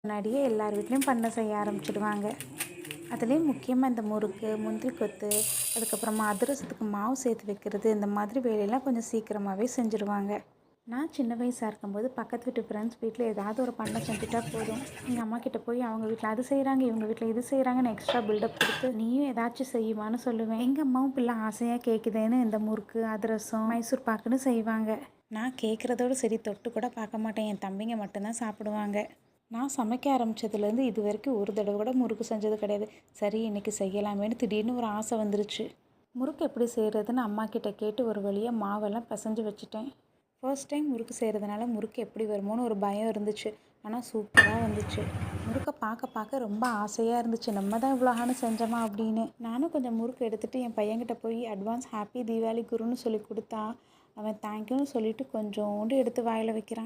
முன்னாடியே எல்லார் வீட்லேயும் பண்ண செய்ய ஆரம்பிச்சிடுவாங்க. அதுலேயும் முக்கியமாக இந்த முறுக்கு, முந்திரி கொத்து, அதுக்கப்புறமா அதிரசத்துக்கு மாவு சேர்த்து வைக்கிறது, இந்த மாதிரி வேலையெல்லாம் கொஞ்சம் சீக்கிரமாகவே செஞ்சுருவாங்க. நான் சின்ன வயசாக இருக்கும்போது பக்கத்து வீட்டு ஃப்ரெண்ட்ஸ் வீட்டில் ஏதாவது ஒரு பண்ணை செஞ்சுட்டா போதும், எங்கள் அம்மா கிட்ட போய் அவங்க வீட்டில் அது செய்கிறாங்க, இவங்க வீட்டில் இது செய்கிறாங்கன்னு எக்ஸ்ட்ரா பில்டப் கொடுத்து நீயும் ஏதாச்சும் செய்யுமான்னு சொல்லுவேன். எங்கள் அம்மாவும் பிள்ளை ஆசையாக கேட்குதேன்னு இந்த முறுக்கு, அதிரசம், மைசூர் பாக்குன்னு செய்வாங்க. நான் கேட்குறதோடு சரி, தொட்டு கூட பார்க்க மாட்டேன். என் தம்பிங்க மட்டும்தான் சாப்பிடுவாங்க. நான் சமைக்க ஆரம்பித்ததுலேருந்து இது வரைக்கும் ஒரு தடவை கூட முறுக்கு செஞ்சது கிடையாது. சரி, இன்றைக்கி செய்யலாமேன்னு திடீர்னு ஒரு ஆசை வந்துருச்சு. முறுக்கு எப்படி செய்கிறதுன்னு அம்மா கிட்ட கேட்டு ஒரு வழியாக மாவெல்லாம் பிசைஞ்சு வச்சுட்டேன். ஃபர்ஸ்ட் டைம் முறுக்கு செய்கிறதுனால முறுக்கு எப்படி வருமோன்னு ஒரு பயம் இருந்துச்சு. ஆனால் சூப்பராக வந்துச்சு. முறுக்கை பார்க்க ரொம்ப ஆசையாக இருந்துச்சு. நம்ம தான் இவ்வளோ ஆன செஞ்சோமா அப்படின்னு. நானும் கொஞ்சம் முறுக்கு எடுத்துகிட்டு என் பையன்கிட்ட போய் அட்வான்ஸ் ஹாப்பி தீபாவளி குருன்னு சொல்லி கொடுத்தா அவன் தேங்க்யூன்னு சொல்லிவிட்டு கொஞ்சோண்டு எடுத்து வாயில் வைக்கிறான்.